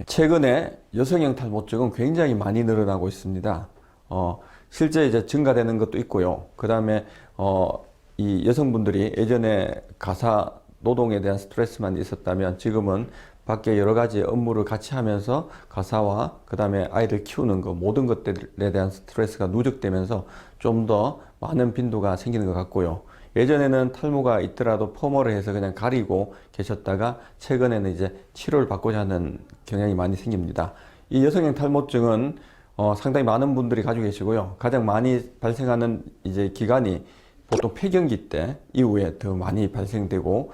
최근에 여성형 탈모증은 굉장히 많이 늘어나고 있습니다. 실제 이제 증가되는 것도 있고요. 그 다음에 이 여성분들이 예전에 가사 노동에 대한 스트레스만 있었다면 지금은 밖에 여러 가지 업무를 같이 하면서 가사와 그 다음에 아이를 키우는 것 모든 것들에 대한 스트레스가 누적되면서 좀 더 많은 빈도가 생기는 것 같고요. 예전에는 탈모가 있더라도 펌어를 해서 그냥 가리고 계셨다가 최근에는 이제 치료를 받고자 하는 경향이 많이 생깁니다. 이 여성형 탈모증은 상당히 많은 분들이 가지고 계시고요. 가장 많이 발생하는 이제 기간이 보통 폐경기 때 이후에 더 많이 발생되고,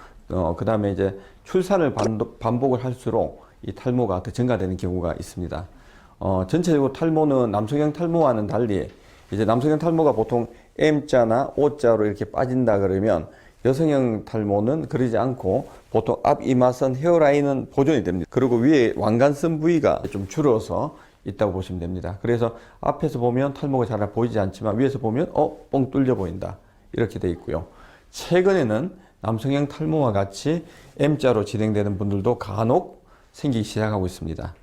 그 다음에 이제 출산을 반복을 할수록 이 탈모가 더 증가되는 경우가 있습니다. 전체적으로 탈모는 남성형 탈모와는 달리 이제 남성형 탈모가 보통 M자나 O자로 이렇게 빠진다 그러면 여성형 탈모는 그러지 않고 보통 앞 이마선 헤어라인은 보존이 됩니다. 그리고 위에 왕관선 부위가 좀 줄어서 있다고 보시면 됩니다. 그래서 앞에서 보면 탈모가 잘 보이지 않지만 위에서 보면 뻥 뚫려 보인다 이렇게 돼 있고요. 최근에는 남성형 탈모와 같이 M자로 진행되는 분들도 간혹 생기기 시작하고 있습니다.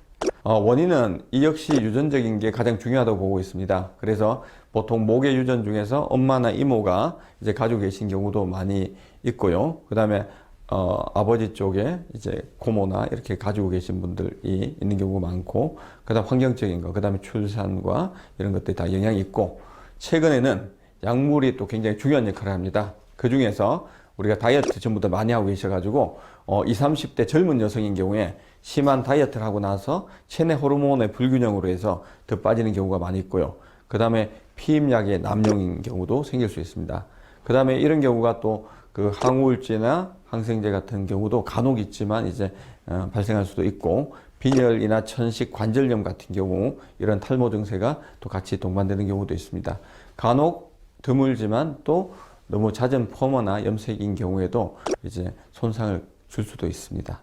원인은 이 역시 유전적인 게 가장 중요하다고 보고 있습니다. 그래서 보통 목의 유전 중에서 엄마나 이모가 이제 가지고 계신 경우도 많이 있고요. 그 다음에 아버지 쪽에 이제 고모나 이렇게 가지고 계신 분들이 있는 경우가 많고, 그 다음 환경적인 거, 그 다음에 출산과 이런 것들이 다 영향이 있고, 최근에는 약물이 또 굉장히 중요한 역할을 합니다. 그 중에서 우리가 다이어트 전부 다 많이 하고 계셔가지고 20, 30대 젊은 여성인 경우에 심한 다이어트를 하고 나서 체내 호르몬의 불균형으로 해서 더 빠지는 경우가 많이 있고요. 그 다음에 피임약의 남용인 경우도 생길 수 있습니다. 그 다음에 이런 경우가 또 그 항우울제나 항생제 같은 경우도 간혹 있지만 이제 발생할 수도 있고, 빈혈이나 천식, 관절염 같은 경우 이런 탈모 증세가 또 같이 동반되는 경우도 있습니다. 간혹 드물지만 또 너무 잦은 펌어나 염색인 경우에도 이제 손상을 줄 수도 있습니다.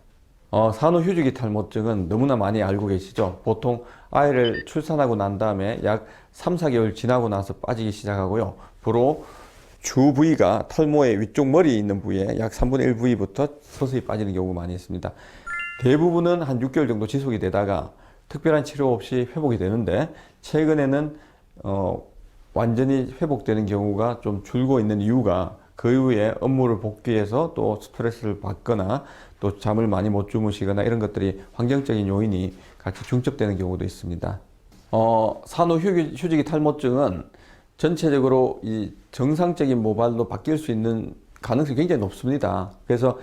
산후휴지기 탈모증은 너무나 많이 알고 계시죠? 보통 아이를 출산하고 난 다음에 약 3, 4개월 지나고 나서 빠지기 시작하고요. 주로 주 부위가 탈모의 위쪽 머리에 있는 부위에 약 3분의 1 부위부터 서서히 빠지는 경우가 많이 있습니다. 대부분은 한 6개월 정도 지속이 되다가 특별한 치료 없이 회복이 되는데, 최근에는 완전히 회복되는 경우가 좀 줄고 있는 이유가 그 이후에 업무를 복귀해서 또 스트레스를 받거나 또 잠을 많이 못 주무시거나 이런 것들이 환경적인 요인이 같이 중첩되는 경우도 있습니다. 산후휴지기 탈모증은 전체적으로 이 정상적인 모발로 바뀔 수 있는 가능성이 굉장히 높습니다. 그래서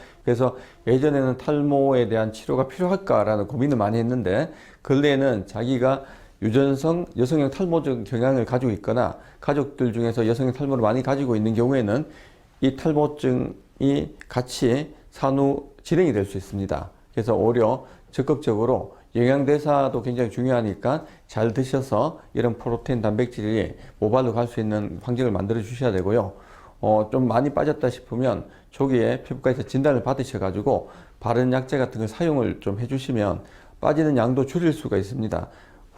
예전에는 탈모에 대한 치료가 필요할까라는 고민을 많이 했는데, 근래에는 자기가 유전성 여성형 탈모증 경향을 가지고 있거나 가족들 중에서 여성형 탈모를 많이 가지고 있는 경우에는 이 탈모증이 같이 산후 진행이 될 수 있습니다. 그래서 오히려 적극적으로 영양대사도 굉장히 중요하니까 잘 드셔서 이런 프로테인 단백질이 모발로 갈 수 있는 환경을 만들어 주셔야 되고요. 좀 많이 빠졌다 싶으면 초기에 피부과에서 진단을 받으셔가지고 바른 약제 같은 걸 사용을 좀 해주시면 빠지는 양도 줄일 수가 있습니다.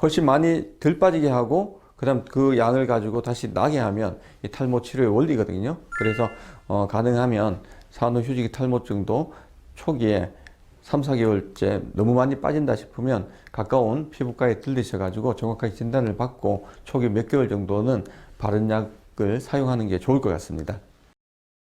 훨씬 많이 덜 빠지게 하고 그다음 그 양을 가지고 다시 나게 하면 이 탈모 치료의 원리거든요. 그래서 가능하면 산후휴지기 탈모증도 초기에 3, 4개월째 너무 많이 빠진다 싶으면 가까운 피부과에 들리셔가지고 정확하게 진단을 받고 초기 몇 개월 정도는 바른 약을 사용하는 게 좋을 것 같습니다.